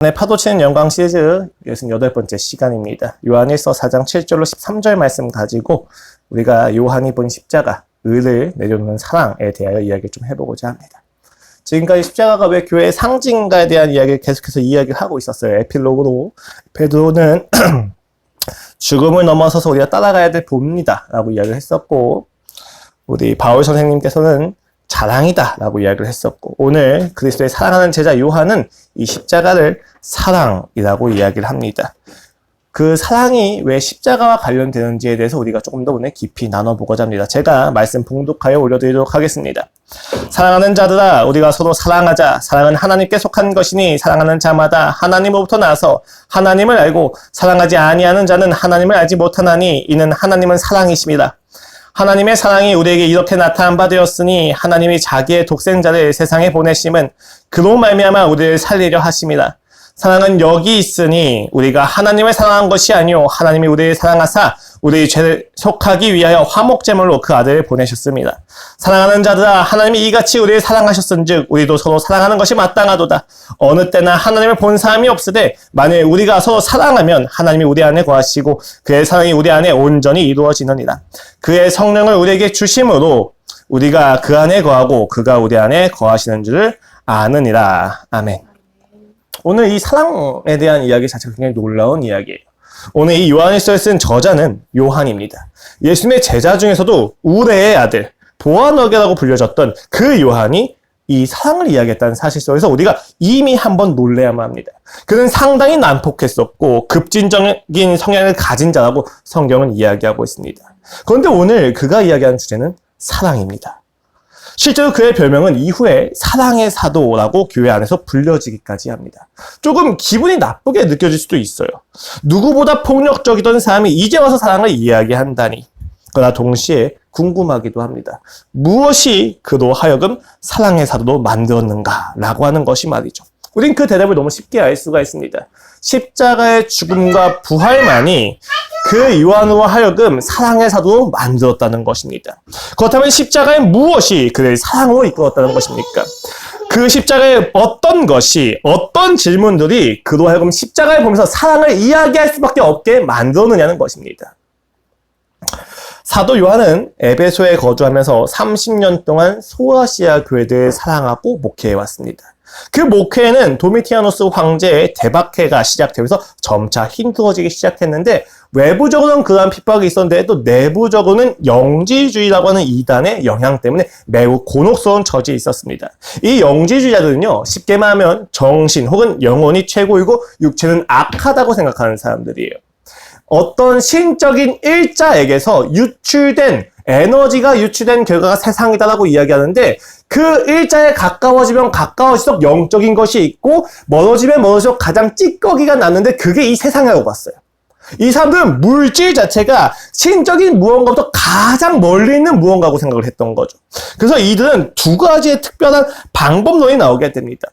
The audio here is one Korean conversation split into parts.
네, 파도치는 영광 시리즈 68번째 시간입니다. 요한일서 4장 7절로 13절 말씀 가지고 우리가 요한이 본 십자가, 의를 내려놓는 사랑에 대하여 이야기를 좀 해보고자 합니다. 지금까지 십자가가 왜 교회의 상징인가에 대한 이야기를 계속해서 이야기를 하고 있었어요. 에필로그로 베드로는 죽음을 넘어서서 우리가 따라가야 될 봅니다 라고 이야기를 했었고, 우리 바울 선생님께서는 자랑이다 라고 이야기를 했었고, 오늘 그리스도의 사랑하는 제자 요한은 이 십자가를 사랑이라고 이야기를 합니다. 그 사랑이 왜 십자가와 관련되는지에 대해서 우리가 조금 더 오늘 깊이 나눠보고자 합니다. 제가 말씀 봉독하여 올려드리도록 하겠습니다. 사랑하는 자들아, 우리가 서로 사랑하자. 사랑은 하나님께 속한 것이니 사랑하는 자마다 하나님으로부터 나서 하나님을 알고 사랑하지 아니하는 자는 하나님을 알지 못하나니 이는 하나님은 사랑이십니다. 하나님의 사랑이 우리에게 이렇게 나타난 바 되었으니 하나님이 자기의 독생자를 세상에 보내심은 그로 말미암아 우리를 살리려 하심이라. 사랑은 여기 있으니 우리가 하나님을 사랑한 것이 아니요 하나님이 우리를 사랑하사 우리의 죄를 속하기 위하여 화목제물로 그 아들을 보내셨습니다. 사랑하는 자들아, 하나님이 이같이 우리를 사랑하셨은즉 우리도 서로 사랑하는 것이 마땅하도다. 어느 때나 하나님을 본 사람이 없으되 만일 우리가 서로 사랑하면 하나님이 우리 안에 거하시고 그의 사랑이 우리 안에 온전히 이루어지느니라. 그의 성령을 우리에게 주심으로 우리가 그 안에 거하고 그가 우리 안에 거하시는 줄을 아느니라. 아멘. 오늘 이 사랑에 대한 이야기 자체가 굉장히 놀라운 이야기예요. 오늘 이 요한일서를 쓴 저자는 요한입니다. 예수님의 제자 중에서도 우레의 아들, 보아너게라고 불려졌던 그 요한이 이 사랑을 이야기했다는 사실 속에서 우리가 이미 한번 놀래야만 합니다. 그는 상당히 난폭했었고 급진적인 성향을 가진 자라고 성경은 이야기하고 있습니다. 그런데 오늘 그가 이야기하는 주제는 사랑입니다. 실제로 그의 별명은 이후에 사랑의 사도라고 교회 안에서 불려지기까지 합니다. 조금 기분이 나쁘게 느껴질 수도 있어요. 누구보다 폭력적이던 사람이 이제 와서 사랑을 이야기한다니. 그러나 동시에 궁금하기도 합니다. 무엇이 그로 하여금 사랑의 사도로 만들었는가라고 하는 것이 말이죠. 우린 그 대답을 너무 쉽게 알 수가 있습니다. 십자가의 죽음과 부활만이 그 요한으로 하여금 사랑의 사도로 만들었다는 것입니다. 그렇다면 십자가의 무엇이 그를 사랑으로 이끌었다는 것입니까? 그 십자가의 어떤 것이, 어떤 질문들이 그로 하여금 십자가를 보면서 사랑을 이야기할 수밖에 없게 만들었느냐는 것입니다. 사도 요한은 에베소에 거주하면서 30년 동안 소아시아 교회들을 사랑하고 목회해왔습니다. 그 목회에는 도미티아누스 황제의 대박해가 시작되면서 점차 힘들어지기 시작했는데, 외부적으로는 그러한 핍박이 있었는데 또 내부적으로는 영지주의라고 하는 이단의 영향 때문에 매우 곤혹스러운 처지에 있었습니다. 이 영지주의자들은요, 쉽게 말하면 정신 혹은 영혼이 최고이고 육체는 악하다고 생각하는 사람들이에요. 어떤 신적인 일자에게서 유출된 에너지가 유출된 결과가 세상이다라고 이야기하는데, 그 일자에 가까워지면 가까워질수록 영적인 것이 있고 멀어지면 멀어질수록 가장 찌꺼기가 났는데 그게 이 세상이라고 봤어요. 이 사람들은 물질 자체가 신적인 무언가부터 가장 멀리 있는 무언가라고 생각을 했던 거죠. 그래서 이들은 두 가지의 특별한 방법론이 나오게 됩니다.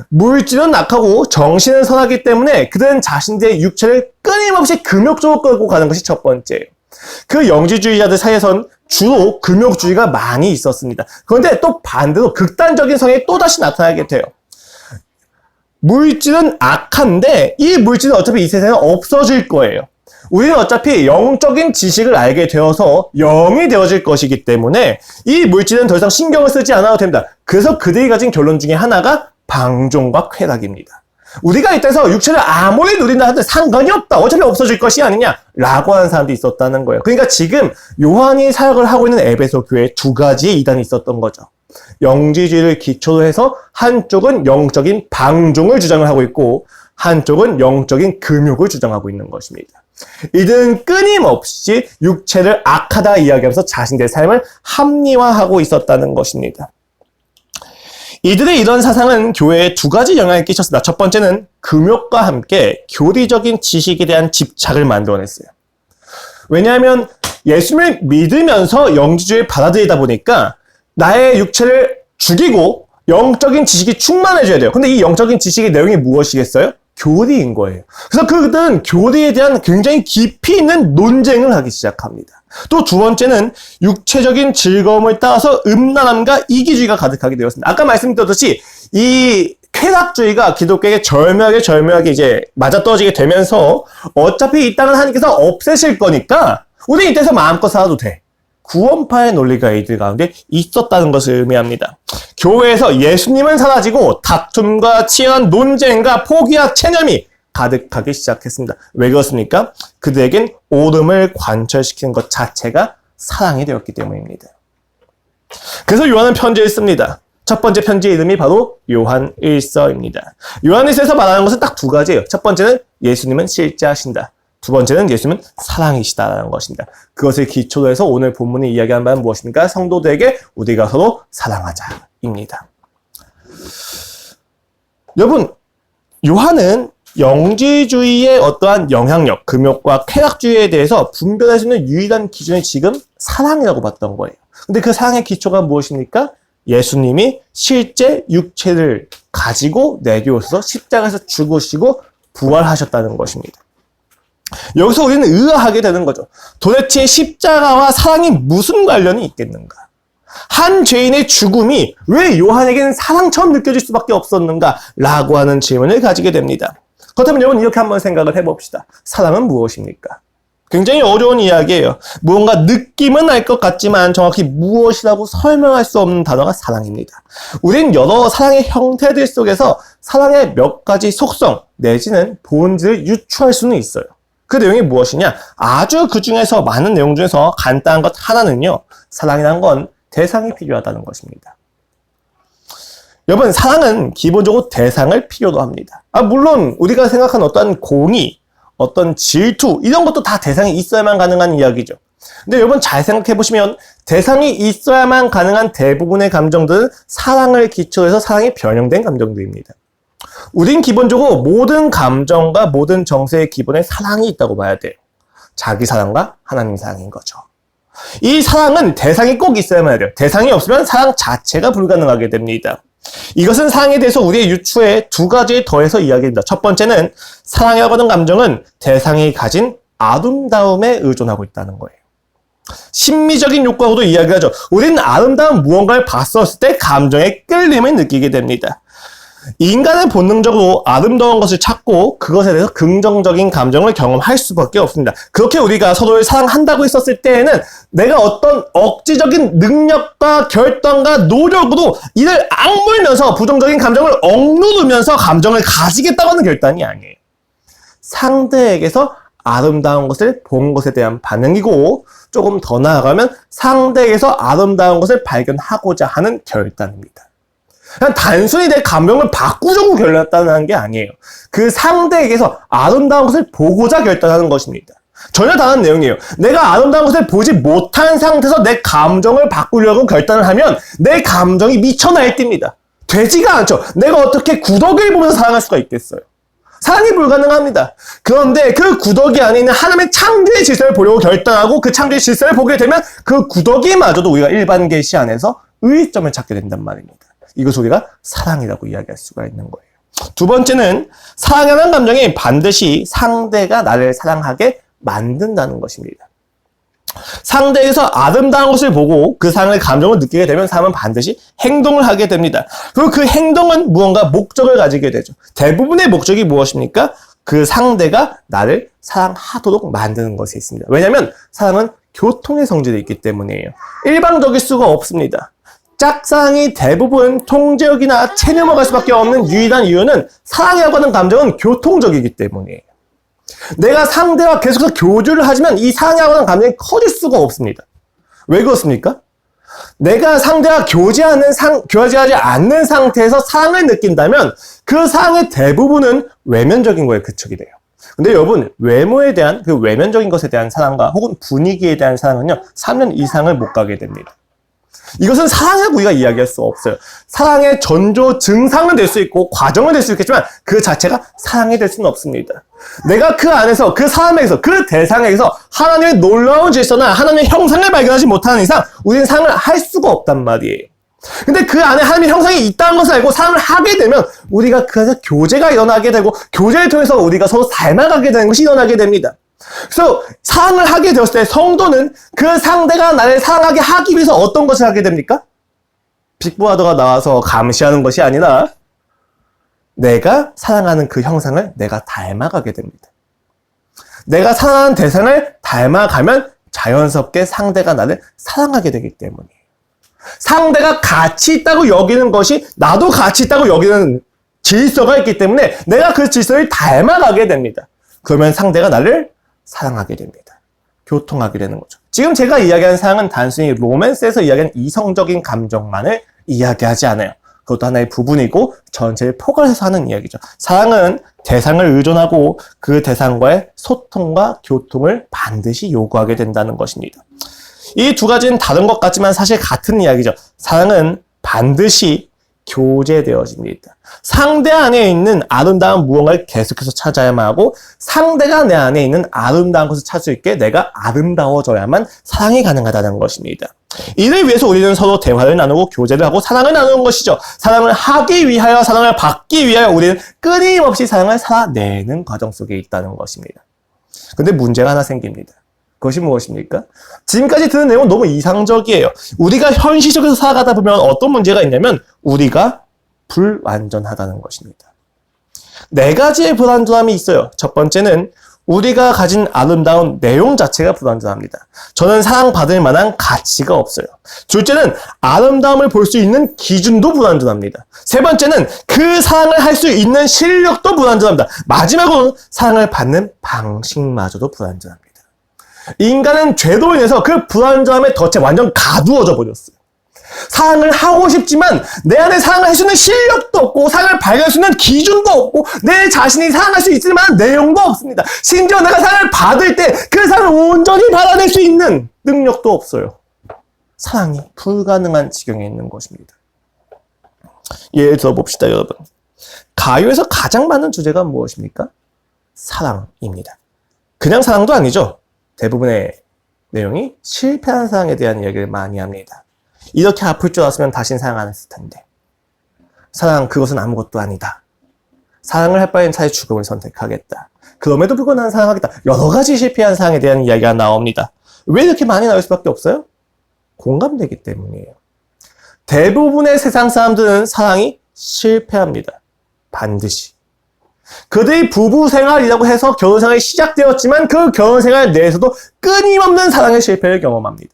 물질은 악하고 정신은 선하기 때문에 그들은 자신들의 육체를 끊임없이 금욕적으로 끌고 가는 것이 첫 번째예요. 그 영지주의자들 사이에선 주로 금욕주의가 많이 있었습니다. 그런데 또 반대로 극단적인 성향이 또다시 나타나게 돼요. 물질은 악한데 이 물질은 어차피 이 세상에 없어질 거예요. 우리는 어차피 영적인 지식을 알게 되어서 영이 되어질 것이기 때문에 이 물질은 더 이상 신경을 쓰지 않아도 됩니다. 그래서 그들이 가진 결론 중에 하나가 방종과 쾌락입니다. 우리가 이때서 육체를 아무리 누린다 하더라도 상관이 없다. 어차피 없어질 것이 아니냐라고 하는 사람도 있었다는 거예요. 그러니까 지금 요한이 사역을 하고 있는 에베소 교회에 두 가지의 이단이 있었던 거죠. 영지주의를 기초로 해서 한쪽은 영적인 방종을 주장을 하고 있고 한쪽은 영적인 금욕을 주장하고 있는 것입니다. 이들은 끊임없이 육체를 악하다 이야기하면서 자신들의 삶을 합리화하고 있었다는 것입니다. 이들의 이런 사상은 교회에 두 가지 영향을 끼쳤습니다. 첫 번째는 금욕과 함께 교리적인 지식에 대한 집착을 만들어냈어요. 왜냐하면 예수님을 믿으면서 영지주의를 받아들이다 보니까 나의 육체를 죽이고 영적인 지식이 충만해져야 돼요. 근데 이 영적인 지식의 내용이 무엇이겠어요? 교리인 거예요. 그래서 그들은 교리에 대한 굉장히 깊이 있는 논쟁을 하기 시작합니다. 또 두 번째는 육체적인 즐거움을 따라서 음란함과 이기주의가 가득하게 되었습니다. 아까 말씀드렸듯이 이 쾌락주의가 기독교에게 절묘하게 이제 맞아떨어지게 되면서 어차피 이 땅은 하나님께서 없애실 거니까 우리 이때서 마음껏 살아도 돼. 구원파의 논리가 이들 가운데 있었다는 것을 의미합니다. 교회에서 예수님은 사라지고 다툼과 치열한 논쟁과 포기와 체념이 가득하기 시작했습니다. 왜 그렇습니까? 그들에겐 옳음을 관철시키는 것 자체가 사랑이 되었기 때문입니다. 그래서 요한은 편지를 씁니다. 첫 번째 편지의 이름이 바로 요한일서입니다. 요한일서에서 말하는 것은 딱 두 가지예요. 첫 번째는 예수님은 실제하신다. 두 번째는 예수님은 사랑이시다라는 것입니다. 그것을 기초로 해서 오늘 본문이 이야기하는 바는 무엇입니까? 성도들에게 우리가 서로 사랑하자입니다. 여러분, 요한은 영지주의의 어떠한 영향력, 금욕과 쾌락주의에 대해서 분별할 수 있는 유일한 기준이 지금 사랑이라고 봤던 거예요. 근데 그 사랑의 기초가 무엇입니까? 예수님이 실제 육체를 가지고 내려오셔서 십자가에서 죽으시고 부활하셨다는 것입니다. 여기서 우리는 의아하게 되는 거죠. 도대체 십자가와 사랑이 무슨 관련이 있겠는가? 한 죄인의 죽음이 왜 요한에게는 사랑처럼 느껴질 수밖에 없었는가? 라고 하는 질문을 가지게 됩니다. 그렇다면 여러분 이렇게 한번 생각을 해봅시다. 사랑은 무엇입니까? 굉장히 어려운 이야기예요. 무언가 느낌은 알 것 같지만 정확히 무엇이라고 설명할 수 없는 단어가 사랑입니다. 우린 여러 사랑의 형태들 속에서 사랑의 몇 가지 속성 내지는 본질을 유추할 수는 있어요. 그 내용이 무엇이냐? 아주 그 중에서 많은 내용 중에서 간단한 것 하나는요. 사랑이란 건 대상이 필요하다는 것입니다. 여러분, 사랑은 기본적으로 대상을 필요로 합니다. 물론 우리가 생각하는 어떤 공의, 어떤 질투 이런 것도 다 대상이 있어야만 가능한 이야기죠. 근데 여러분 잘 생각해 보시면 대상이 있어야만 가능한 대부분의 감정들은 사랑을 기초로 해서 사랑이 변형된 감정들입니다. 우린 기본적으로 모든 감정과 모든 정서의 기본에 사랑이 있다고 봐야 돼요. 자기 사랑과 하나님 사랑인 거죠. 이 사랑은 대상이 꼭 있어야만 해요. 대상이 없으면 사랑 자체가 불가능하게 됩니다. 이것은 사랑에 대해서 우리의 유추에 두 가지에 더해서 이야기합니다. 첫 번째는 사랑이라고 하는 감정은 대상이 가진 아름다움에 의존하고 있다는 거예요. 심미적인 욕구하고도 이야기하죠. 우리는 아름다운 무언가를 봤었을 때 감정의 끌림을 느끼게 됩니다. 인간은 본능적으로 아름다운 것을 찾고 그것에 대해서 긍정적인 감정을 경험할 수밖에 없습니다. 그렇게 우리가 서로를 사랑한다고 했었을 때에는 내가 어떤 억지적인 능력과 결단과 노력으로 이를 악물면서 부정적인 감정을 억누르면서 감정을 가지겠다고 하는 결단이 아니에요. 상대에게서 아름다운 것을 본 것에 대한 반응이고 조금 더 나아가면 상대에게서 아름다운 것을 발견하고자 하는 결단입니다. 그냥 단순히 내 감정을 바꾸려고 결단하는 게 아니에요. 그 상대에게서 아름다운 것을 보고자 결단하는 것입니다. 전혀 다른 내용이에요. 내가 아름다운 것을 보지 못한 상태에서 내 감정을 바꾸려고 결단을 하면 내 감정이 미쳐 날뜁니다. 되지가 않죠. 내가 어떻게 구덕을 보면서 사랑할 수가 있겠어요. 사랑이 불가능합니다. 그런데 그 구덕이 안에 있는 하나님의 창조의 질서를 보려고 결단하고 그 창조의 질서를 보게 되면 그 구덕이마저도 우리가 일반 계시 안에서 의의점을 찾게 된단 말입니다. 이것을 우리가 사랑이라고 이야기할 수가 있는 거예요. 두 번째는 사랑이라는 감정이 반드시 상대가 나를 사랑하게 만든다는 것입니다. 상대에서 아름다운 것을 보고 그 사랑의 감정을 느끼게 되면 사람은 반드시 행동을 하게 됩니다. 그리고 그 행동은 무언가 목적을 가지게 되죠. 대부분의 목적이 무엇입니까? 그 상대가 나를 사랑하도록 만드는 것이 있습니다. 왜냐하면 사랑은 교통의 성질이 있기 때문이에요. 일방적일 수가 없습니다. 짝사랑이 대부분 통제욕이나 체념을 갈 수밖에 없는 유일한 이유는 사랑이라고 하는 감정은 교통적이기 때문이에요. 내가 상대와 계속해서 교류를 하지만 이 사랑이라고 하는 감정이 커질 수가 없습니다. 왜 그렇습니까? 내가 상대와 교제하지 않는 상태에서 사랑을 느낀다면 그 사랑의 대부분은 외면적인 거에 그치게 돼요. 근데 여러분, 외모에 대한 그 외면적인 것에 대한 사랑과 혹은 분위기에 대한 사랑은요, 3년 이상을 못 가게 됩니다. 이것은 사랑이라고 우리가 이야기할 수 없어요. 사랑의 전조 증상은 될 수 있고 과정은 될 수 있겠지만 그 자체가 사랑이 될 수는 없습니다. 내가 그 안에서 그 사람에게서 그 대상에게서 하나님의 놀라운 질서나 하나님의 형상을 발견하지 못하는 이상 우리는 사랑을 할 수가 없단 말이에요. 근데 그 안에 하나님의 형상이 있다는 것을 알고 사랑을 하게 되면 우리가 그 안에서 교제가 일어나게 되고 교제를 통해서 우리가 서로 닮아가게 되는 것이 일어나게 됩니다. 그래서 사랑을 하게 되었을 때 성도는 그 상대가 나를 사랑하게 하기 위해서 어떤 것을 하게 됩니까? 빅브라더가 나와서 감시하는 것이 아니라 내가 사랑하는 그 형상을 내가 닮아가게 됩니다. 내가 사랑하는 대상을 닮아가면 자연스럽게 상대가 나를 사랑하게 되기 때문이에요. 상대가 가치 있다고 여기는 것이 나도 가치 있다고 여기는 질서가 있기 때문에 내가 그 질서를 닮아가게 됩니다. 그러면 상대가 나를 사랑하게 됩니다. 교통하게 되는 거죠. 지금 제가 이야기하는 사랑은 단순히 로맨스에서 이야기하는 이성적인 감정만을 이야기하지 않아요. 그것도 하나의 부분이고 전체를 포괄해서 하는 이야기죠. 사랑은 대상을 의존하고 그 대상과의 소통과 교통을 반드시 요구하게 된다는 것입니다. 이 두 가지는 다른 것 같지만 사실 같은 이야기죠. 사랑은 반드시 교제되어집니다. 상대 안에 있는 아름다운 무언가를 계속해서 찾아야만 하고 상대가 내 안에 있는 아름다운 것을 찾을 수 있게 내가 아름다워져야만 사랑이 가능하다는 것입니다. 이를 위해서 우리는 서로 대화를 나누고 교제를 하고 사랑을 나누는 것이죠. 사랑을 하기 위하여 사랑을 받기 위하여 우리는 끊임없이 사랑을 살아내는 과정 속에 있다는 것입니다. 근데 문제가 하나 생깁니다. 그것이 무엇입니까? 지금까지 들은 내용은 너무 이상적이에요. 우리가 현실적으로 살아가다 보면 어떤 문제가 있냐면 우리가 불완전하다는 것입니다. 네 가지의 불완전함이 있어요. 첫 번째는 우리가 가진 아름다운 내용 자체가 불완전합니다. 저는 사랑받을 만한 가치가 없어요. 둘째는 아름다움을 볼 수 있는 기준도 불완전합니다. 세 번째는 그 사랑을 할 수 있는 실력도 불완전합니다. 마지막으로 사랑을 받는 방식마저도 불완전합니다. 인간은 죄로 인해서 그 불완전함의 덫에 완전 가두어져 버렸어요. 사랑을 하고 싶지만 내 안에 사랑을 할 수 있는 실력도 없고 사랑을 발견할 수 있는 기준도 없고 내 자신이 사랑할 수 있을 만한 내용도 없습니다. 심지어 내가 사랑을 받을 때 그 사랑을 온전히 받아낼 수 있는 능력도 없어요. 사랑이 불가능한 지경에 있는 것입니다. 예를 들어 봅시다, 여러분. 가요에서 가장 많은 주제가 무엇입니까? 사랑입니다. 그냥 사랑도 아니죠. 대부분의 내용이 실패한 사랑에 대한 이야기를 많이 합니다. 이렇게 아플 줄 알았으면 다신 사랑 안 했을 텐데. 사랑, 그것은 아무것도 아니다. 사랑을 할 바엔 차라리 죽음을 선택하겠다. 그럼에도 불구하고 난 사랑하겠다. 여러 가지 실패한 사랑에 대한 이야기가 나옵니다. 왜 이렇게 많이 나올 수밖에 없어요? 공감되기 때문이에요. 대부분의 세상 사람들은 사랑이 실패합니다. 반드시. 그들이 부부 생활이라고 해서 결혼 생활이 시작되었지만 그 결혼 생활 내에서도 끊임없는 사랑의 실패를 경험합니다.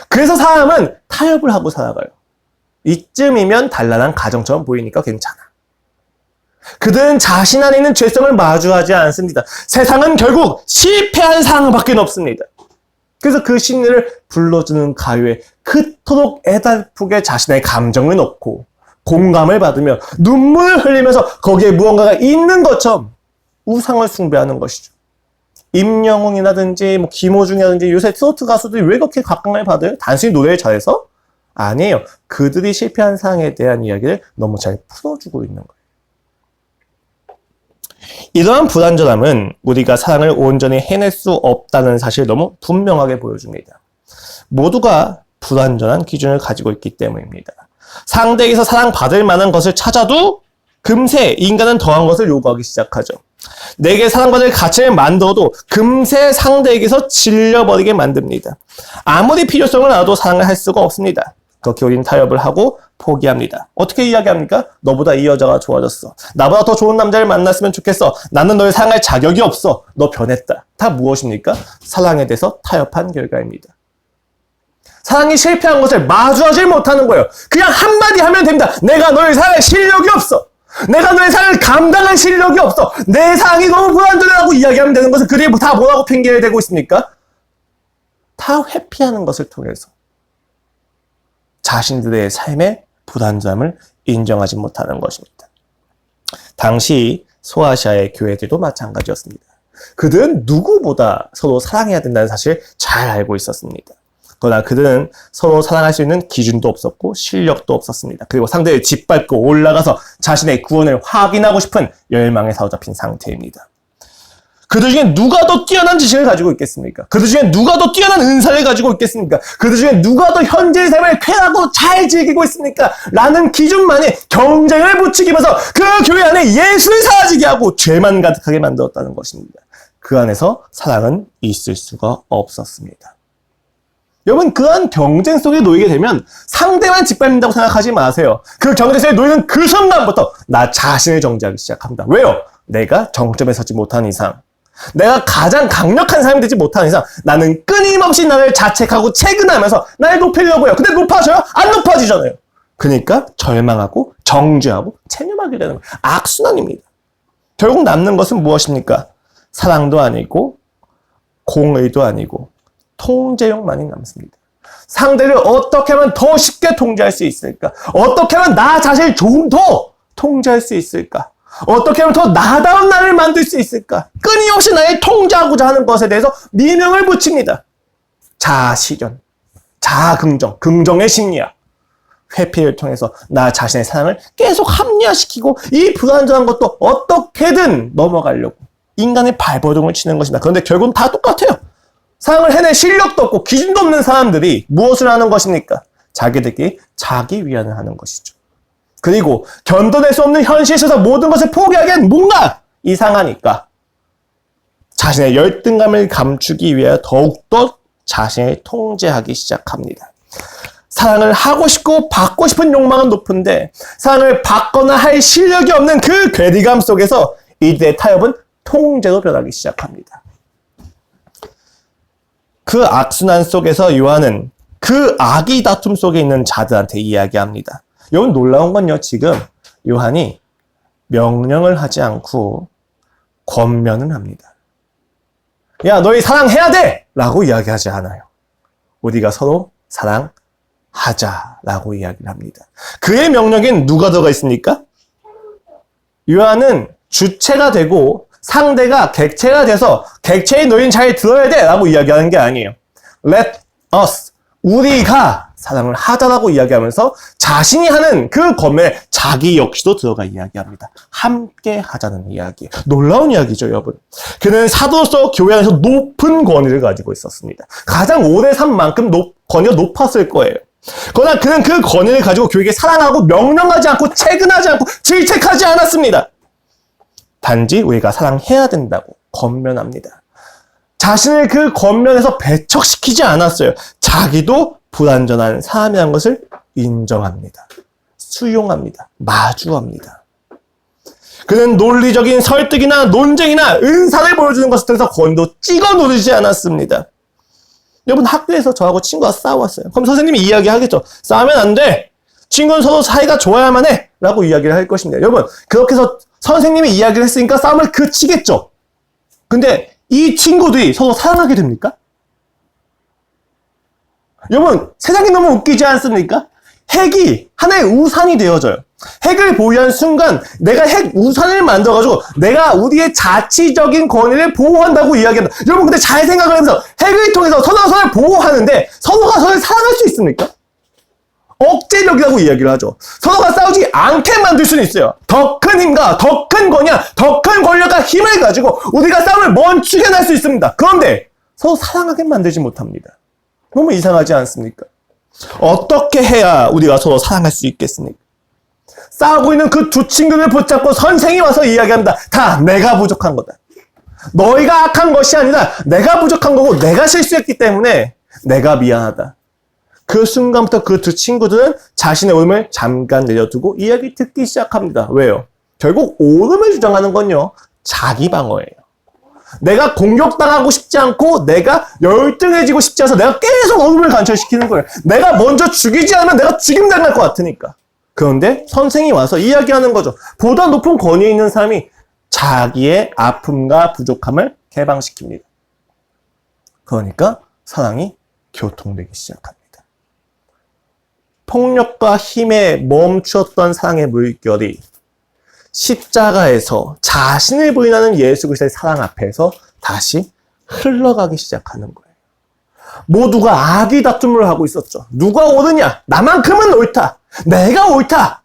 그래서 사람은 타협을 하고 살아가요. 이쯤이면 단란한 가정처럼 보이니까 괜찮아. 그들은 자신 안에 있는 죄성을 마주하지 않습니다. 세상은 결국 실패한 사랑밖에 없습니다. 그래서 그 심리를 불러주는 가요에 그토록 애달프게 자신의 감정을 넣고 공감을 받으며 눈물을 흘리면서 거기에 무언가가 있는 것처럼 우상을 숭배하는 것이죠. 임영웅이라든지 김호중이라든지 요새 트로트 가수들이 왜 그렇게 각광을 받아요? 단순히 노래를 잘해서? 아니에요. 그들이 실패한 사랑에 대한 이야기를 너무 잘 풀어주고 있는 거예요. 이러한 불완전함은 우리가 사랑을 온전히 해낼 수 없다는 사실을 너무 분명하게 보여줍니다. 모두가 불완전한 기준을 가지고 있기 때문입니다. 상대에게서 사랑받을 만한 것을 찾아도 금세 인간은 더한 것을 요구하기 시작하죠. 내게 사랑받을 가치를 만들어도 금세 상대에게서 질려버리게 만듭니다. 아무리 필요성을 알아도 사랑을 할 수가 없습니다. 그렇게 우리는 타협을 하고 포기합니다. 어떻게 이야기합니까? 너보다 이 여자가 좋아졌어. 나보다 더 좋은 남자를 만났으면 좋겠어. 나는 너를 사랑할 자격이 없어. 너 변했다. 다 무엇입니까? 사랑에 대해서 타협한 결과입니다. 사랑이 실패한 것을 마주하지 못하는 거예요. 그냥 한마디 하면 됩니다. 내가 너를 사랑할 실력이 없어. 내가 너의 사랑을 감당할 실력이 없어. 내 사랑이 너무 불완전하다고 이야기하면 되는 것은 그들이 다 뭐라고 핑계를 대고 있습니까? 다 회피하는 것을 통해서 자신들의 삶의 불완전함을 인정하지 못하는 것입니다. 당시 소아시아의 교회들도 마찬가지였습니다. 그들은 누구보다 서로 사랑해야 된다는 사실을 잘 알고 있었습니다. 그러나 그들은 서로 사랑할 수 있는 기준도 없었고 실력도 없었습니다. 그리고 상대를 짓밟고 올라가서 자신의 구원을 확인하고 싶은 열망에 사로잡힌 상태입니다. 그들 중에 누가 더 뛰어난 지식을 가지고 있겠습니까? 그들 중에 누가 더 뛰어난 은사를 가지고 있겠습니까? 그들 중에 누가 더 현재의 삶을 쾌하고 잘 즐기고 있습니까? 라는 기준만이 경쟁을 부추기면서 그 교회 안에 예수를 사라지게 하고 죄만 가득하게 만들었다는 것입니다. 그 안에서 사랑은 있을 수가 없었습니다. 여러분, 그한 경쟁 속에 놓이게 되면 상대만 짓밟는다고 생각하지 마세요. 그 경쟁 속에 놓이는 그 순간부터 나 자신을 정지하기 시작합니다. 왜요? 내가 정점에 서지 못한 이상, 내가 가장 강력한 사람이 되지 못한 이상 나는 끊임없이 나를 자책하고 채근하면서 나를 높이려고 해요. 근데 높아져요? 안 높아지잖아요. 그러니까 절망하고 정죄하고 체념하게 되는 거예요. 악순환입니다. 결국 남는 것은 무엇입니까? 사랑도 아니고 공의도 아니고 통제욕만이 남습니다. 상대를 어떻게 하면 더 쉽게 통제할 수 있을까? 어떻게 하면 나 자신을 조금 더 통제할 수 있을까? 어떻게 하면 더 나다운 나를 만들 수 있을까? 끊임없이 나를 통제하고자 하는 것에 대해서 미명을 붙입니다. 자아실현, 자아긍정, 긍정의 심리학. 회피를 통해서 나 자신의 사랑을 계속 합리화시키고 이 불완전한 것도 어떻게든 넘어가려고 인간의 발버둥을 치는 것입니다. 그런데 결국은 다 똑같아요. 사랑을 해낼 실력도 없고 기준도 없는 사람들이 무엇을 하는 것입니까? 자기들끼리 자기 위안을 하는 것이죠. 그리고 견뎌낼 수 없는 현실에 있어서 모든 것을 포기하기엔 뭔가 이상하니까 자신의 열등감을 감추기 위해 더욱더 자신을 통제하기 시작합니다. 사랑을 하고 싶고 받고 싶은 욕망은 높은데 사랑을 받거나 할 실력이 없는 그 괴리감 속에서 이들의 타협은 통제로 변하기 시작합니다. 그 악순환 속에서 요한은 그 악의 다툼 속에 있는 자들한테 이야기합니다. 여러분, 놀라운 건요, 지금 요한이 명령을 하지 않고 권면을 합니다. 야, 너희 사랑해야 돼! 라고 이야기하지 않아요. 우리가 서로 사랑하자라고 이야기를 합니다. 그의 명령엔 누가 들어가 있습니까? 요한은 주체가 되고 상대가 객체가 돼서 객체의 너희는 잘 들어야 돼! 라고 이야기하는 게 아니에요. Let us, 우리가 사랑을 하자라고 이야기하면서 자신이 하는 그 권면에 자기 역시도 들어가 이야기합니다. 함께 하자는 이야기. 놀라운 이야기죠, 여러분. 그는 사도로서 교회 안에서 높은 권위를 가지고 있었습니다. 가장 오래 산 만큼 권위가 높았을 거예요. 그러나 그는 그 권위를 가지고 교회에게 사랑하고 명령하지 않고 채근하지 않고 질책하지 않았습니다. 단지 우리가 사랑해야 된다고 권면합니다. 자신을 그 권면에서 배척시키지 않았어요. 자기도 불완전한 사람이라는 것을 인정합니다. 수용합니다. 마주합니다. 그는 논리적인 설득이나 논쟁이나 은사를 보여주는 것을 통해서 권위도 찍어 누르지 않았습니다. 여러분, 학교에서 저하고 친구가 싸웠어요. 그럼 선생님이 이야기하겠죠. 싸우면 안 돼. 친구는 서로 사이가 좋아야만 해. 라고 이야기를 할 것입니다. 여러분, 그렇게 해서 선생님이 이야기를 했으니까 싸움을 그치겠죠. 근데 이 친구들이 서로 사랑하게 됩니까? 여러분, 세상이 너무 웃기지 않습니까? 핵이 하나의 우산이 되어져요. 핵을 보유한 순간 내가 핵 우산을 만들어가지고 내가 우리의 자치적인 권위를 보호한다고 이야기한다. 여러분, 근데 잘 생각을 하면서 핵을 통해서 서로가 서로를 보호하는데 서로가 서로를 사랑할 수 있습니까? 억제력이라고 이야기를 하죠. 서로가 싸우지 않게 만들 수는 있어요. 더 큰 힘과 더 큰 권위와 더 큰 권력과 힘을 가지고 우리가 싸움을 멈추게 할 수 있습니다. 그런데 서로 사랑하게 만들지 못합니다. 너무 이상하지 않습니까? 어떻게 해야 우리가 서로 사랑할 수 있겠습니까? 싸우고 있는 그 두 친구를 붙잡고 선생이 와서 이야기합니다. 다 내가 부족한 거다. 너희가 악한 것이 아니라 내가 부족한 거고 내가 실수했기 때문에 내가 미안하다. 그 순간부터 그 두 친구들은 자신의 옳음을 잠깐 내려두고 이야기 듣기 시작합니다. 왜요? 결국 옳음을 주장하는 건요, 자기 방어예요. 내가 공격당하고 싶지 않고 내가 열등해지고 싶지 않아서 내가 계속 옳음을 관철시키는 거예요. 내가 먼저 죽이지 않으면 내가 죽임당할 것 같으니까. 그런데 선생이 와서 이야기하는 거죠. 보다 높은 권위에 있는 사람이 자기의 아픔과 부족함을 개방시킵니다. 그러니까 사랑이 교통되기 시작합니다. 폭력과 힘에 멈추었던 사랑의 물결이 십자가에서 자신을 부인하는 예수 그리스도의 사랑 앞에서 다시 흘러가기 시작하는 거예요. 모두가 악의 다툼을 하고 있었죠. 누가 옳으냐? 나만큼은 옳다. 내가 옳다.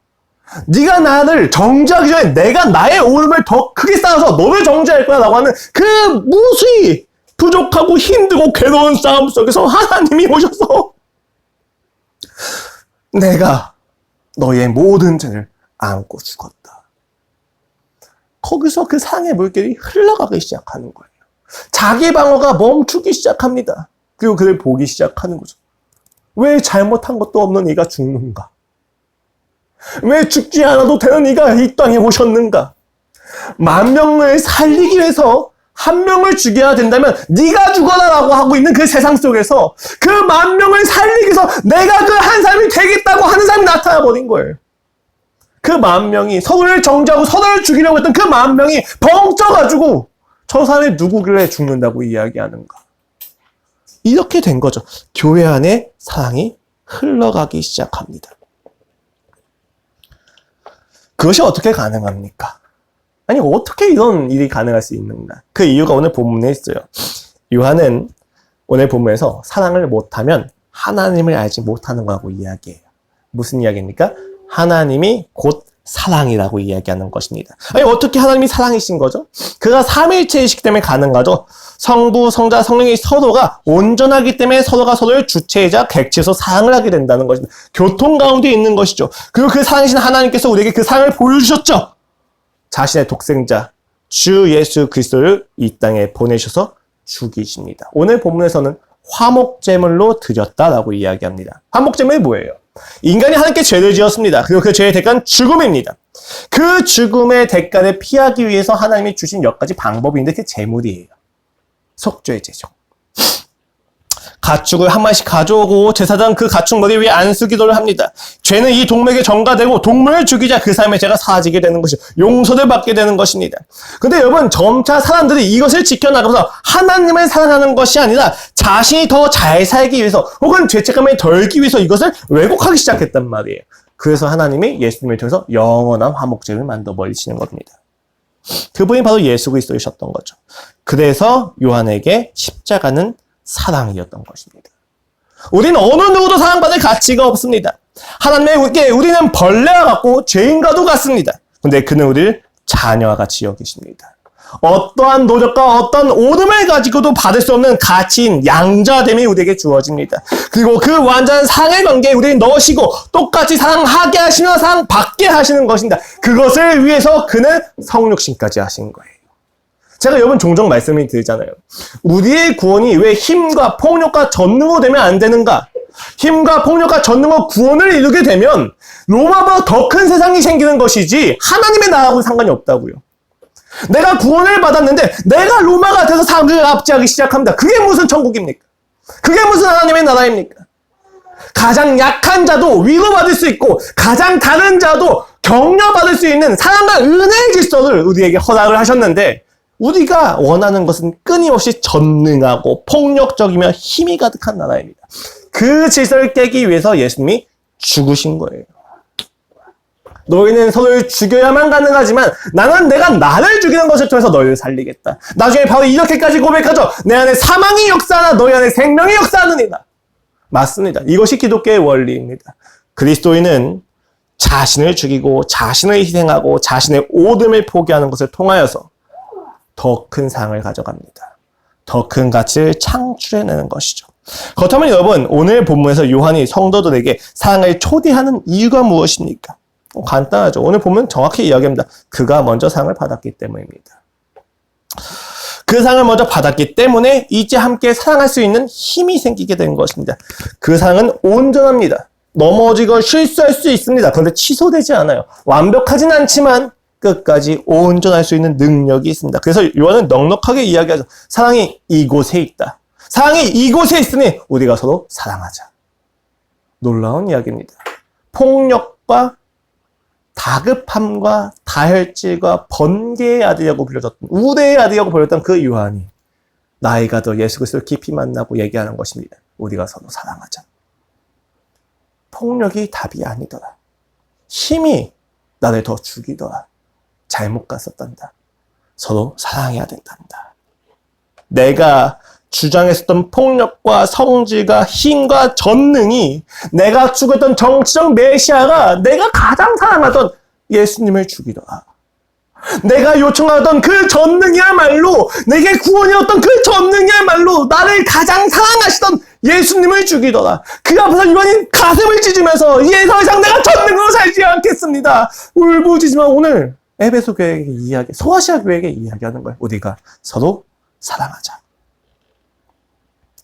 네가 나를 정죄하기 전에 내가 나의 옳음을 더 크게 쌓아서 너를 정죄할 거야 라고 하는 그 무수히 부족하고 힘들고 괴로운 싸움 속에서 하나님이 오셔서 내가 너의 모든 죄를 안고 죽었다. 거기서 그 사랑의 물결이 흘러가기 시작하는 거예요. 자기 방어가 멈추기 시작합니다. 그리고 그를 보기 시작하는 거죠. 왜 잘못한 것도 없는 이가 죽는가? 왜 죽지 않아도 되는 이가 이 땅에 오셨는가? 만 명을 살리기 위해서 한 명을 죽여야 된다면 네가 죽어라라고 하고 있는 그 세상 속에서 그 만 명을 살리기 위해서 내가 그 한 사람이 되겠다고 하는 사람이 나타나 버린 거예요. 그 만 명이 서로를 정죄하고 서로를 죽이려고 했던 그 만 명이 벙쪄가지고 저 사람이 누구길래 죽는다고 이야기하는가. 이렇게 된 거죠. 교회 안에 사랑이 흘러가기 시작합니다. 그것이 어떻게 가능합니까? 아니, 어떻게 이런 일이 가능할 수 있는가? 그 이유가 오늘 본문에 있어요. 요한은 오늘 본문에서 사랑을 못하면 하나님을 알지 못하는 거라고 이야기해요. 무슨 이야기입니까? 하나님이 곧 사랑이라고 이야기하는 것입니다. 아니, 어떻게 하나님이 사랑이신 거죠? 그가 삼위일체이시기 때문에 가능하죠. 성부, 성자, 성령이 서로가 온전하기 때문에 서로가 서로의 주체이자 객체에서 사랑을 하게 된다는 것입니다. 교통 가운데 있는 것이죠. 그리고 그 사랑이신 하나님께서 우리에게 그 사랑을 보여주셨죠. 자신의 독생자 주 예수 그리스도를 이 땅에 보내셔서 죽이십니다. 오늘 본문에서는 화목제물로 드렸다라고 이야기합니다. 화목제물이 뭐예요? 인간이 하나님께 죄를 지었습니다. 그리고 그 죄의 대가는 죽음입니다. 그 죽음의 대가를 피하기 위해서 하나님이 주신 몇 가지 방법이 있는데 그게 제물이에요. 속죄제죠. 가축을 한 마리씩 가져오고 제사장 그 가축 머리 위에 안수기도를 합니다. 죄는 이 동물에게 전가되고 동물을 죽이자 그 사람의 죄가 사라지게 되는 것이 용서를 받게 되는 것입니다. 근데 여러분, 점차 사람들이 이것을 지켜나가면서 하나님을 사랑하는 것이 아니라 자신이 더 잘 살기 위해서 혹은 죄책감을 덜기 위해서 이것을 왜곡하기 시작했단 말이에요. 그래서 하나님이 예수님을 통해서 영원한 화목제를 만들어버리시는 겁니다. 그분이 바로 예수 그리스도이셨던 거죠. 그래서 요한에게 십자가는 사랑이었던 것입니다. 우리는 어느 누구도 사랑받을 가치가 없습니다. 하나님에게 우리는 벌레와 같고 죄인과도 같습니다. 그런데 그는 우리를 자녀와 같이 여기십니다. 어떠한 노력과 어떤 오름을 가지고도 받을 수 없는 가치인 양자됨이 우리에게 주어집니다. 그리고 그 완전한 사랑의 관계에 우리를 넣으시고 똑같이 사랑하게 하시며 사랑받게 하시는 것입니다. 그것을 위해서 그는 성육신까지 하신 거예요. 제가 여러분 종종 말씀을 드리잖아요. 우리의 구원이 왜 힘과 폭력과 전능으로 되면 안 되는가? 힘과 폭력과 전능으로 구원을 이루게 되면 로마보다 더 큰 세상이 생기는 것이지 하나님의 나라하고는 상관이 없다고요. 내가 구원을 받았는데 내가 로마가 돼서 사람들을 압제하기 시작합니다. 그게 무슨 천국입니까? 그게 무슨 하나님의 나라입니까? 가장 약한 자도 위로받을 수 있고 가장 다른 자도 격려받을 수 있는 사랑과 은혜의 질서를 우리에게 허락을 하셨는데 우리가 원하는 것은 끊임없이 전능하고 폭력적이며 힘이 가득한 나라입니다. 그 질서를 깨기 위해서 예수님이 죽으신 거예요. 너희는 서로를 죽여야만 가능하지만 나는 내가 나를 죽이는 것을 통해서 너희를 살리겠다. 나중에 바로 이렇게까지 고백하죠. 내 안에 사망이 역사하나 너희 안에 생명이 역사하느니라. 맞습니다. 이것이 기독교의 원리입니다. 그리스도인은 자신을 죽이고 자신을 희생하고 자신의 오름을 포기하는 것을 통하여서 더 큰 상을 가져갑니다. 더 큰 가치를 창출해내는 것이죠. 그렇다면 여러분, 오늘 본문에서 요한이 성도들에게 사랑을 초대하는 이유가 무엇입니까? 간단하죠. 오늘 보면 정확히 이야기합니다. 그가 먼저 상을 받았기 때문입니다. 그 상을 먼저 받았기 때문에 이제 함께 사랑할 수 있는 힘이 생기게 된 것입니다. 그 상은 온전합니다. 넘어지고 실수할 수 있습니다. 그런데 취소되지 않아요. 완벽하진 않지만 끝까지 온전할 수 있는 능력이 있습니다. 그래서 요한은 넉넉하게 이야기하죠. 사랑이 이곳에 있다. 사랑이 이곳에 있으니 우리가 서로 사랑하자. 놀라운 이야기입니다. 폭력과 다급함과 다혈질과 번개의 아들이라고 불려졌던, 우레의 아들이라고 불렸던 그 요한이 나이가 더 예수 그리스도를 깊이 만나고 얘기하는 것입니다. 우리가 서로 사랑하자. 폭력이 답이 아니더라. 힘이 나를 더 죽이더라. 잘못 갔었단다. 서로 사랑해야 된단다. 내가 주장했었던 폭력과 성질과 힘과 전능이 내가 추구했던 정치적 메시아가 내가 가장 사랑하던 예수님을 죽이더라. 내가 요청하던 그 전능이야말로 내게 구원이었던 그 전능이야말로 나를 가장 사랑하시던 예수님을 죽이더라. 그 앞에서 요한이 가슴을 찢으면서 이제 더 이상 내가 전능으로 살지 않겠습니다. 울부짖지만 오늘 에베소 교회에게 이야기, 소아시아 교회에게 이야기하는 거예요. 우리가 서로 사랑하자.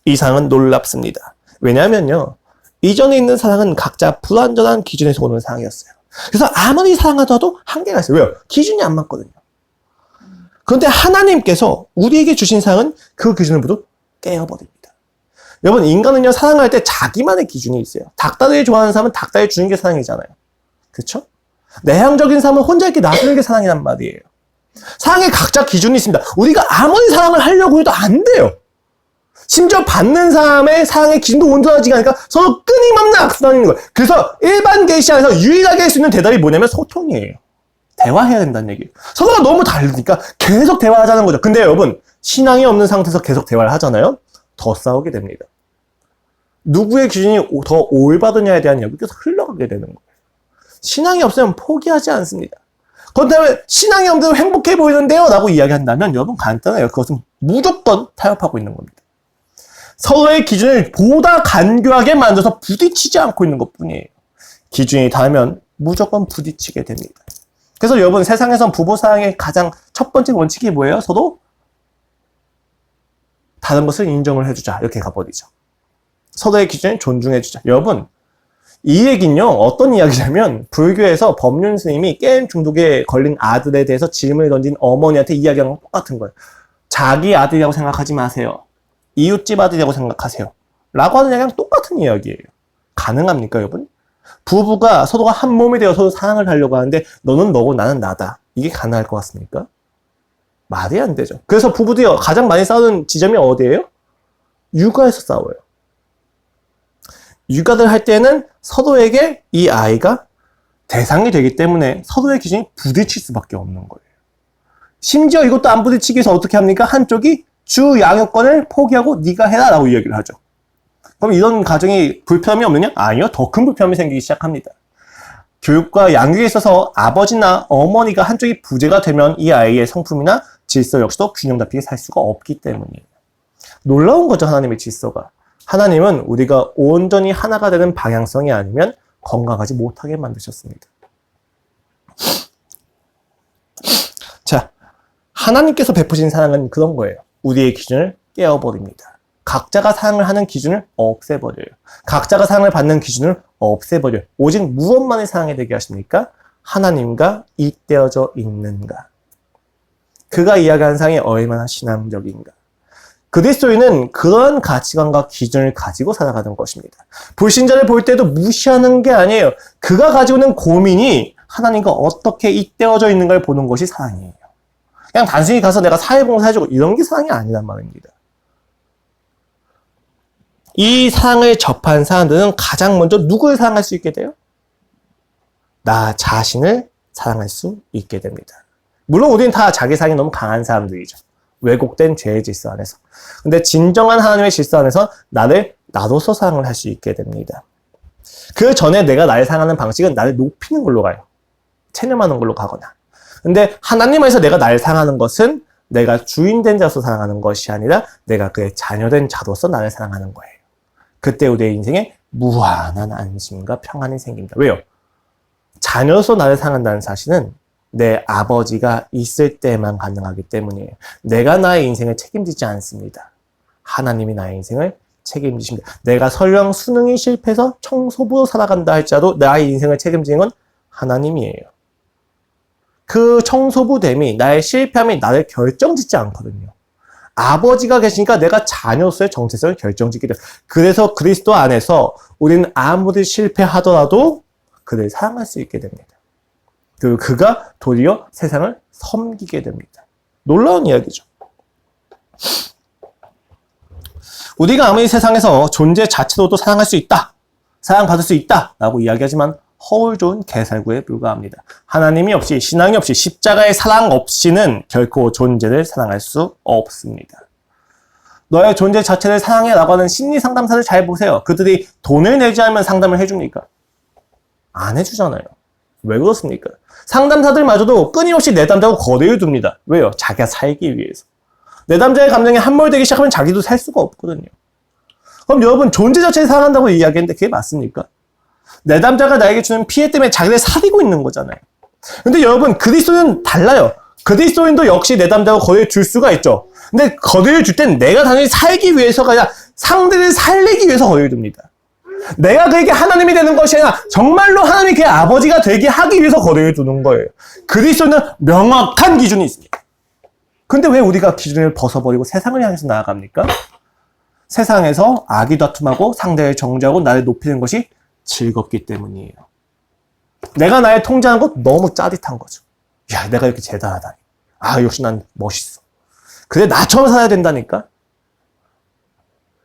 이 상은 놀랍습니다. 왜냐하면요, 이전에 있는 사랑은 각자 불완전한 기준에서 오는 사랑이었어요. 그래서 아무리 사랑하더라도 한계가 있어요. 왜요? 기준이 안 맞거든요. 그런데 하나님께서 우리에게 주신 사랑은 그 기준을 모두 깨어버립니다. 여러분, 인간은요, 사랑할 때 자기만의 기준이 있어요. 닭다리 좋아하는 사람은 닭다리 주는 게 사랑이잖아요. 그렇죠? 내향적인 사람은 혼자 이렇게 놔두는 게 사랑이란 말이에요. 사랑에 각자 기준이 있습니다. 우리가 아무리 사랑을 하려고 해도 안 돼요. 심지어 받는 사람의 사랑의 기준도 온전하지가 않으니까 서로 끊임없는 악순환인 거예요. 그래서 일반 계시 안에서 유일하게 할 수 있는 대답이 뭐냐면 소통이에요. 대화해야 된다는 얘기예요. 서로가 너무 다르니까 계속 대화하자는 거죠. 근데 여러분, 신앙이 없는 상태에서 계속 대화를 하잖아요. 더 싸우게 됩니다. 누구의 기준이 더 올바르냐에 대한 이야기가 계속 흘러가게 되는 거예요. 신앙이 없으면 포기하지 않습니다. 그렇다면 신앙이 없는데도 행복해 보이는데요? 라고 이야기한다면 여러분 간단해요. 그것은 무조건 타협하고 있는 겁니다. 서로의 기준을 보다 간교하게 만들어서 부딪히지 않고 있는 것뿐이에요. 기준이 다르면 무조건 부딪히게 됩니다. 그래서 여러분, 세상에선 부부사랑의 가장 첫 번째 원칙이 뭐예요? 서로 다른 것을 인정을 해주자. 이렇게 가버리죠. 서로의 기준을 존중해주자. 여러분, 이 얘기는요, 어떤 이야기냐면 불교에서 법륜 스님이 게임 중독에 걸린 아들에 대해서 질문을 던진 어머니한테 이야기한 건 똑같은 거예요. 자기 아들이라고 생각하지 마세요. 이웃집 아들이라고 생각하세요. 라고 하는 이야기랑 똑같은 이야기예요. 가능합니까, 여러분? 부부가 서로가 한 몸이 되어 서로 사랑을 하려고 하는데 너는 너고 나는 나다. 이게 가능할 것 같습니까? 말이 안 되죠. 그래서 부부들이 가장 많이 싸우는 지점이 어디예요? 육아에서 싸워요. 육아를 할 때는 서로에게 이 아이가 대상이 되기 때문에 서로의 기준이 부딪힐 수밖에 없는 거예요. 심지어 이것도 안 부딪히기 위해서 어떻게 합니까? 한쪽이 주 양육권을 포기하고 네가 해라 라고 이야기를 하죠. 그럼 이런 가정이 불편함이 없느냐? 아니요. 더 큰 불편함이 생기기 시작합니다. 교육과 양육에 있어서 아버지나 어머니가 한쪽이 부재가 되면 이 아이의 성품이나 질서 역시도 균형 잡히게 살 수가 없기 때문이에요. 놀라운 거죠, 하나님의 질서가. 하나님은 우리가 온전히 하나가 되는 방향성이 아니면 건강하지 못하게 만드셨습니다. 자, 하나님께서 베푸신 사랑은 그런 거예요. 우리의 기준을 깨어버립니다. 각자가 사랑을 하는 기준을 없애버려요. 각자가 사랑을 받는 기준을 없애버려요. 오직 무엇만을 사랑이 되게 하십니까? 하나님과 잇대어져 있는가. 그가 이야기하는 사랑이 얼마나 신앙적인가. 그리스도인은 그런 가치관과 기준을 가지고 살아가는 것입니다. 불신자를 볼 때도 무시하는 게 아니에요. 그가 가지고 있는 고민이 하나님과 어떻게 잇대어져 있는가를 보는 것이 사랑이에요. 그냥 단순히 가서 내가 사회봉사해주고 이런 게 사랑이 아니란 말입니다. 이 사랑을 접한 사람들은 가장 먼저 누구를 사랑할 수 있게 돼요? 나 자신을 사랑할 수 있게 됩니다. 물론 우리는 다 자기 사랑이 너무 강한 사람들이죠. 왜곡된 죄의 질서 안에서. 근데 진정한 하나님의 질서 안에서 나를 나로서 사랑을 할 수 있게 됩니다. 그 전에 내가 나를 사랑하는 방식은 나를 높이는 걸로 가요. 체념하는 걸로 가거나. 근데 하나님 안에서 내가 나를 사랑하는 것은 내가 주인된 자로서 사랑하는 것이 아니라 내가 그의 자녀된 자로서 나를 사랑하는 거예요. 그때 우리의 인생에 무한한 안심과 평안이 생깁니다. 왜요? 자녀로서 나를 사랑한다는 사실은 내 아버지가 있을 때만 가능하기 때문이에요. 내가 나의 인생을 책임지지 않습니다. 하나님이 나의 인생을 책임지십니다. 내가 설령 수능이 실패해서 청소부로 살아간다 할지라도 나의 인생을 책임지는 건 하나님이에요. 그 청소부됨이, 나의 실패함이 나를 결정짓지 않거든요. 아버지가 계시니까 내가 자녀로서의 정체성을 결정짓게 돼요. 그래서 그리스도 안에서 우리는 아무리 실패하더라도 그를 사랑할 수 있게 됩니다. 그리고 그가 도리어 세상을 섬기게 됩니다. 놀라운 이야기죠. 우리가 아무리 세상에서 존재 자체로도 사랑할 수 있다, 사랑받을 수 있다 라고 이야기하지만 허울 좋은 개살구에 불과합니다. 하나님이 없이, 신앙이 없이, 십자가의 사랑 없이는 결코 존재를 사랑할 수 없습니다. 너의 존재 자체를 사랑해 라고 하는 심리 상담사를 잘 보세요. 그들이 돈을 내지 않으면 상담을 해줍니까? 안 해주잖아요. 왜 그렇습니까? 상담사들마저도 끊임없이 내담자고 거래를 둡니다. 왜요? 자기가 살기 위해서. 내담자의 감정에 함몰되기 시작하면 자기도 살 수가 없거든요. 그럼 여러분, 존재 자체를 사랑한다고 이야기했는데 그게 맞습니까? 내담자가 나에게 주는 피해 때문에 자기를 사리고 있는 거잖아요. 근데 여러분, 그리스도는 달라요. 그리스도인도 역시 내담자고 거래를 줄 수가 있죠. 근데 거래를 줄 땐 내가 단순히 살기 위해서가 아니라 상대를 살리기 위해서 거래를 둡니다. 내가 그에게 하나님이 되는 것이 아니라 정말로 하나님이 그의 아버지가 되게 하기 위해서 거리를 두는 거예요. 그리스도는 명확한 기준이 있습니다. 근데 왜 우리가 기준을 벗어버리고 세상을 향해서 나아갑니까? 세상에서 악이 다툼하고 상대를 정죄하고 나를 높이는 것이 즐겁기 때문이에요. 내가 나를 통제하는 것 너무 짜릿한 거죠. 야, 내가 이렇게 대단하다니. 아, 역시 난 멋있어. 그래, 나처럼 살아야 된다니까?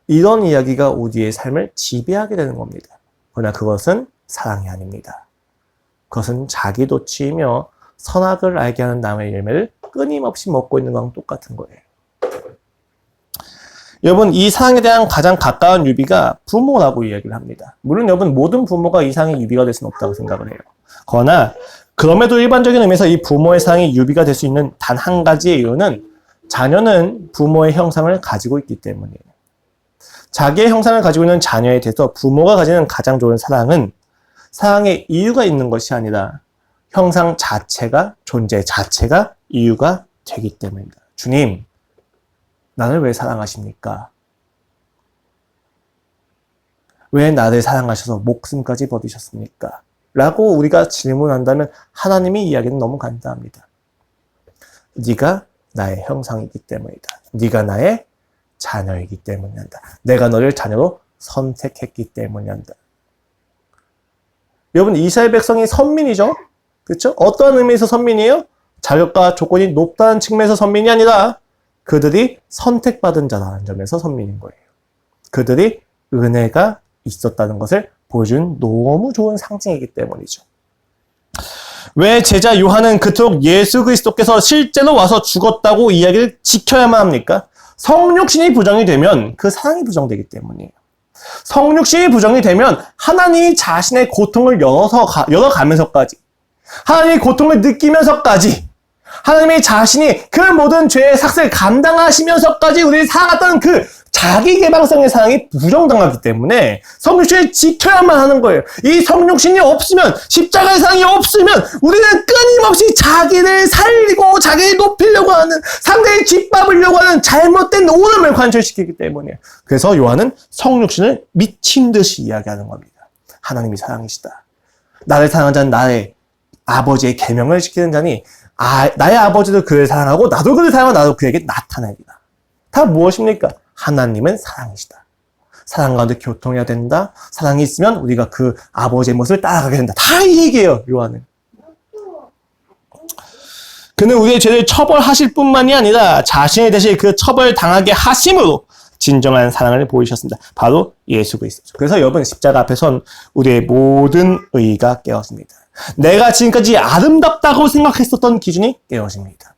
이런 이야기가 우리의 삶을 지배하게 되는 겁니다. 그러나 그것은 사랑이 아닙니다. 그것은 자기도취이며 선악을 알게 하는 남의 열매를 끊임없이 먹고 있는 거랑 똑같은 거예요. 여러분, 이 사랑에 대한 가장 가까운 유비가 부모라고 이야기를 합니다. 물론 여러분, 모든 부모가 이 사랑의 유비가 될 수는 없다고 생각을 해요. 그러나 그럼에도 일반적인 의미에서 이 부모의 사랑이 유비가 될 수 있는 단 한 가지의 이유는 자녀는 부모의 형상을 가지고 있기 때문이에요. 자기의 형상을 가지고 있는 자녀에 대해서 부모가 가지는 가장 좋은 사랑은 사랑의 이유가 있는 것이 아니라 형상 자체가, 존재 자체가 이유가 되기 때문입니다. 주님, 나를 왜 사랑하십니까? 왜 나를 사랑하셔서 목숨까지 버리셨습니까? 라고 우리가 질문한다면 하나님의 이야기는 너무 간단합니다. 네가 나의 형상이기 때문이다. 네가 나의 자녀이기 때문이다. 내가 너를 자녀로 선택했기 때문이다. 여러분, 이스라엘 백성이 선민이죠? 그렇죠? 어떠한 의미에서 선민이에요? 자격과 조건이 높다는 측면에서 선민이 아니라 그들이 선택받은 자라는 점에서 선민인 거예요. 그들이 은혜가 있었다는 것을 보여준 너무 좋은 상징이기 때문이죠. 왜 제자 요한은 그토록 예수 그리스도께서 실제로 와서 죽었다고 이야기를 지켜야만 합니까? 성육신이 부정이 되면 그 사랑이 부정되기 때문이에요. 성육신이 부정이 되면 하나님이 자신의 고통을 열어가면서까지, 하나님의 고통을 느끼면서까지, 하나님의 자신이 그 모든 죄의 삭스를 감당하시면서까지 우리를 사랑했던 그 자기 개방성의 사랑이 부정당하기 때문에 성육신을 지켜야만 하는 거예요. 이 성육신이 없으면, 십자가의 사랑이 없으면 우리는 끊임없이 자기를 살리고 자기를 높이려고 하는, 상대를 짓밟으려고 하는 잘못된 오름을 관철시키기 때문이에요. 그래서 요한은 성육신을 미친 듯이 이야기하는 겁니다. 하나님이 사랑이시다. 나를 사랑하는 자는 나의 아버지의 계명을 지키는 자니 나의 아버지도 그를 사랑하고 나도 그를 사랑하고 나도 그에게 나타내리라. 다 무엇입니까? 하나님은 사랑이시다. 사랑 가운데 교통해야 된다. 사랑이 있으면 우리가 그 아버지의 모습을 따라가게 된다. 다 이 얘기예요, 요한은. 그는 우리의 죄를 처벌하실 뿐만이 아니라 자신의 대신 그 처벌 당하게 하심으로 진정한 사랑을 보이셨습니다. 바로 예수 그리스도죠. 그래서 여러분, 십자가 앞에 선 우리의 모든 의의가 깨어집니다. 내가 지금까지 아름답다고 생각했었던 기준이 깨어집니다.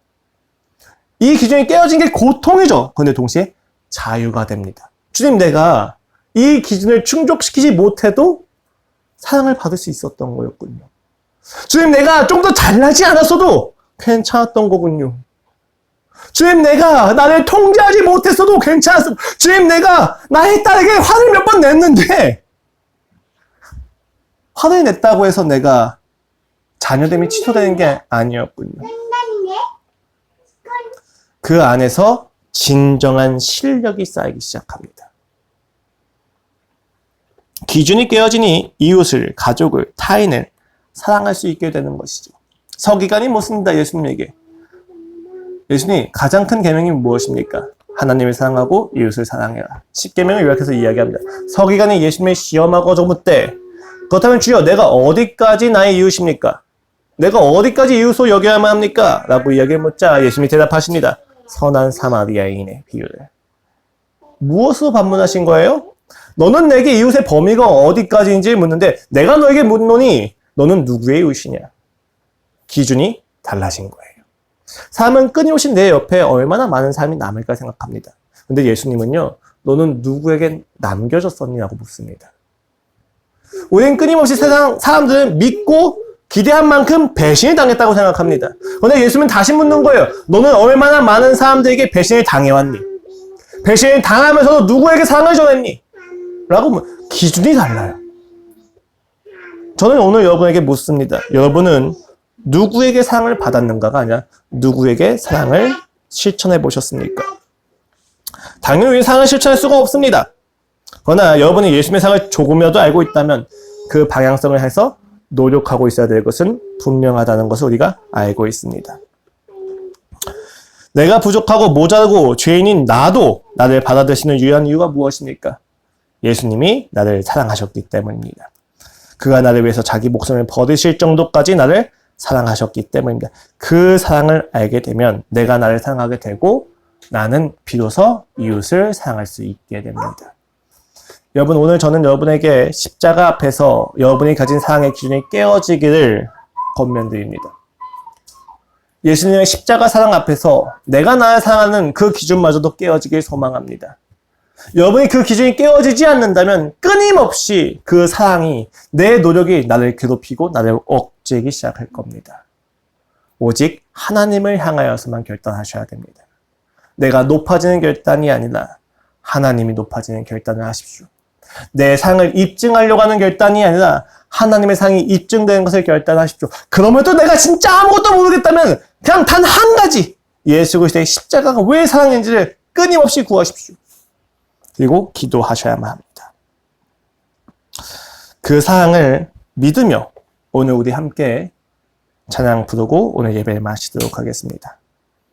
이 기준이 깨어진 게 고통이죠. 그런데 동시에 자유가 됩니다. 주님, 내가 이 기준을 충족시키지 못해도 사랑을 받을 수 있었던 거였군요. 주님, 내가 좀 더 잘나지 않았어도 괜찮았던 거군요. 주님, 내가 나를 통제하지 못했어도 괜찮았어. 주님, 내가 나의 딸에게 화를 몇 번 냈는데 화를 냈다고 해서 내가 자녀됨이 취소되는 게 아니었군요. 그 안에서 진정한 실력이 쌓이기 시작합니다. 기준이 깨어지니 이웃을, 가족을, 타인을 사랑할 수 있게 되는 것이죠. 서기관이 묻습니다, 예수님에게. 예수님, 가장 큰 계명이 무엇입니까? 하나님을 사랑하고 이웃을 사랑해라. 10계명을 요약해서 이야기합니다. 서기관이 예수님을 시험하고 묻되, 그렇다면 주여, 내가 어디까지 나의 이웃입니까? 내가 어디까지 이웃으로 여겨야만 합니까? 라고 이야기를 묻자 예수님이 대답하십니다. 선한 사마리아인의 비유를. 무엇으로 반문하신 거예요? 너는 내게 이웃의 범위가 어디까지인지 묻는데 내가 너에게 묻노니 너는 누구의 이웃이냐? 기준이 달라진 거예요. 사람은 끊임없이 내 옆에 얼마나 많은 사람이 남을까 생각합니다. 근데 예수님은요, 너는 누구에게 남겨졌었냐고 묻습니다. 우리는 끊임없이 세상 사람들은 믿고 기대한 만큼 배신을 당했다고 생각합니다. 그런데 예수님은 다시 묻는 거예요. 너는 얼마나 많은 사람들에게 배신을 당해왔니? 배신을 당하면서도 누구에게 사랑을 전했니? 라고 기준이 달라요. 저는 오늘 여러분에게 묻습니다. 여러분은 누구에게 사랑을 받았는가가 아니라 누구에게 사랑을 실천해 보셨습니까? 당연히 우리는 사랑을 실천할 수가 없습니다. 그러나 여러분이 예수님의 사랑을 조금이라도 알고 있다면 그 방향성을 해서 노력하고 있어야 될 것은 분명하다는 것을 우리가 알고 있습니다. 내가 부족하고 모자르고 죄인인 나도 나를 받아들이시는 유일한 이유가 무엇입니까? 예수님이 나를 사랑하셨기 때문입니다. 그가 나를 위해서 자기 목숨을 버리실 정도까지 나를 사랑하셨기 때문입니다. 그 사랑을 알게 되면 내가 나를 사랑하게 되고 나는 비로소 이웃을 사랑할 수 있게 됩니다. 여러분, 오늘 저는 여러분에게 십자가 앞에서 여러분이 가진 사랑의 기준이 깨어지기를 권면드립니다. 예수님의 십자가 사랑 앞에서 내가 나를 사랑하는 그 기준마저도 깨어지길 소망합니다. 여러분이 그 기준이 깨어지지 않는다면 끊임없이 그 사랑이, 내 노력이 나를 괴롭히고 나를 억제하기 시작할 겁니다. 오직 하나님을 향하여서만 결단하셔야 됩니다. 내가 높아지는 결단이 아니라 하나님이 높아지는 결단을 하십시오. 내 상을 입증하려고 하는 결단이 아니라 하나님의 상이 입증되는 것을 결단하십시오. 그러면도 내가 진짜 아무것도 모르겠다면 그냥 단 한 가지, 예수 그리스도의 십자가가 왜 사랑인지를 끊임없이 구하십시오. 그리고 기도하셔야만 합니다. 그 사랑을 믿으며 오늘 우리 함께 찬양 부르고 오늘 예배를 마치도록 하겠습니다.